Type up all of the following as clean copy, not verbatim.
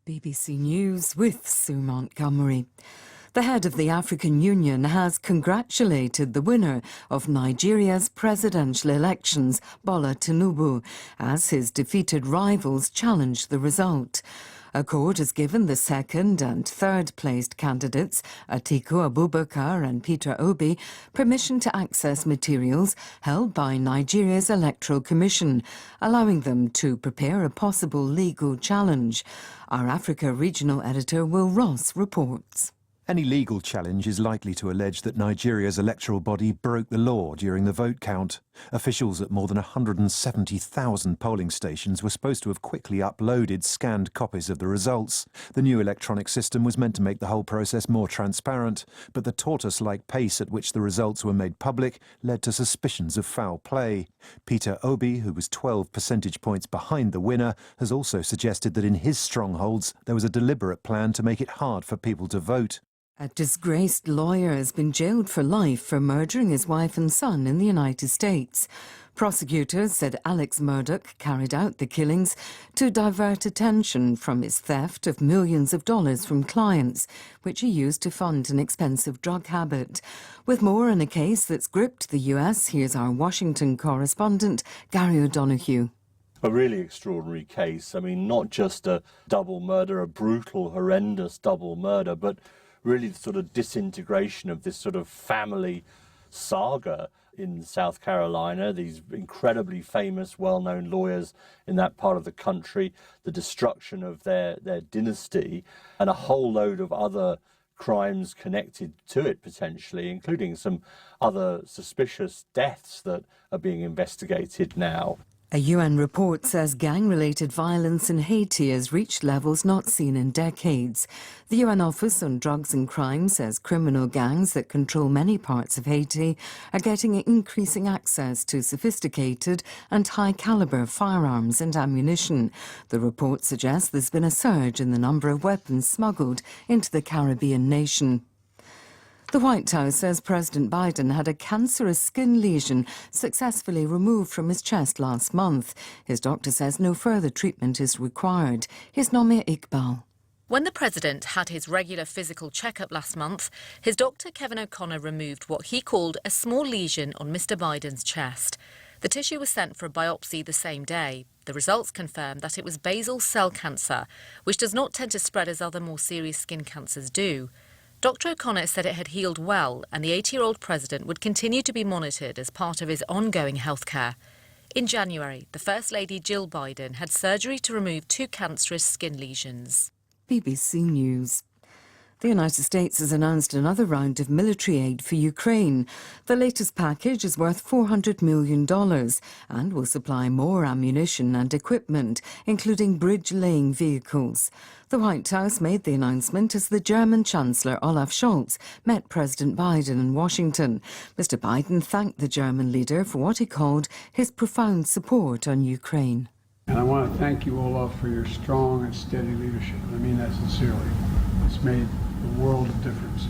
BBC News with Sue Montgomery. The head of the African Union has congratulated the winner of Nigeria's presidential elections, Bola Tinubu, as his defeated rivals challenge the result. A court has given the second and third placed candidates, Atiku Abubakar and Peter Obi, permission to access materials held by Nigeria's Electoral Commission, allowing them to prepare a possible legal challenge. Our Africa regional editor Will Ross reports. Any legal challenge is likely to allege that Nigeria's electoral body broke the law during the vote count. Officials at more than 170,000 polling stations were supposed to have quickly uploaded scanned copies of the results. The new electronic system was meant to make the whole process more transparent, but the tortoise-like pace at which the results were made public led to suspicions of foul play. Peter Obi, who was 12 percentage points behind the winner, has also suggested that in his strongholds there was a deliberate plan to make it hard for people to vote. A disgraced lawyer has been jailed for life for murdering his wife and son in the United States. Prosecutors said Alex Murdaugh carried out the killings to divert attention from his theft of millions of dollars from clients, which he used to fund an expensive drug habit. With more in a case that's gripped the US, here's our Washington correspondent, Gary O'Donoghue. A really extraordinary case. I mean, not just a double murder, a brutal, horrendous double murder, but really the sort of disintegration of this sort of family saga in South Carolina, these incredibly famous, well-known lawyers in that part of the country, the destruction of their dynasty, and a whole load of other crimes connected to it potentially, including some other suspicious deaths that are being investigated now. A UN report says gang-related violence in Haiti has reached levels not seen in decades. The UN Office on Drugs and Crime says criminal gangs that control many parts of Haiti are getting increasing access to sophisticated and high-caliber firearms and ammunition. The report suggests there's been a surge in the number of weapons smuggled into the Caribbean nation. The White House says President Biden had a cancerous skin lesion successfully removed from his chest last month. His doctor says no further treatment is required. Here's Nomia Iqbal. When the president had his regular physical checkup last month, his doctor Kevin O'Connor removed what he called a small lesion on Mr. Biden's chest. The tissue was sent for a biopsy the same day. The results confirmed that it was basal cell cancer, which does not tend to spread as other more serious skin cancers do. Dr. O'Connor said it had healed well and the 80-year-old president would continue to be monitored as part of his ongoing health care. In January, the First Lady Jill Biden had surgery to remove 2 cancerous skin lesions. BBC News. The United States has announced another round of military aid for Ukraine. The latest package is worth $400 million and will supply more ammunition and equipment, including bridge-laying vehicles. The White House made the announcement as the German Chancellor Olaf Scholz met President Biden in Washington. Mr. Biden thanked the German leader for what he called his profound support on Ukraine. And I want to thank you, Olaf, for your strong and steady leadership. I mean that sincerely. It's made a world of difference.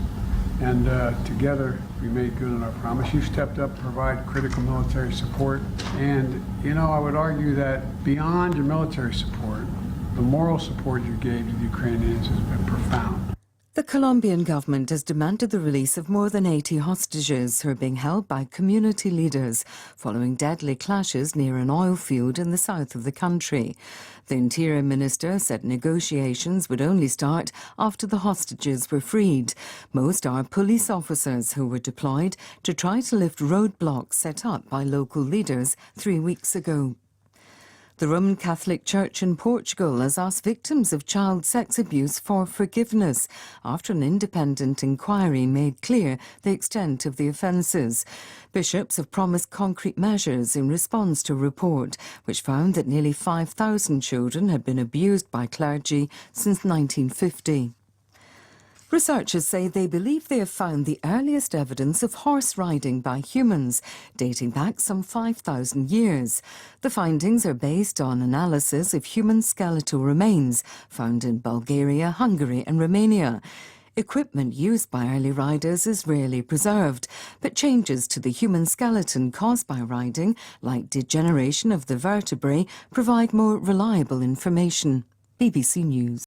And together, we made good on our promise. You stepped up to provide critical military support. And, you know, I would argue that beyond your military support, the moral support you gave to the Ukrainians has been profound. The Colombian government has demanded the release of more than 80 hostages who are being held by community leaders following deadly clashes near an oil field in the south of the country. The Interior Minister said negotiations would only start after the hostages were freed. Most are police officers who were deployed to try to lift roadblocks set up by local leaders 3 weeks ago. The Roman Catholic Church in Portugal has asked victims of child sex abuse for forgiveness after an independent inquiry made clear the extent of the offences. Bishops have promised concrete measures in response to a report which found that nearly 5,000 children had been abused by clergy since 1950. Researchers say they believe they have found the earliest evidence of horse riding by humans, dating back some 5,000 years. The findings are based on analysis of human skeletal remains found in Bulgaria, Hungary and Romania. Equipment used by early riders is rarely preserved, but changes to the human skeleton caused by riding, like degeneration of the vertebrae, provide more reliable information. BBC News.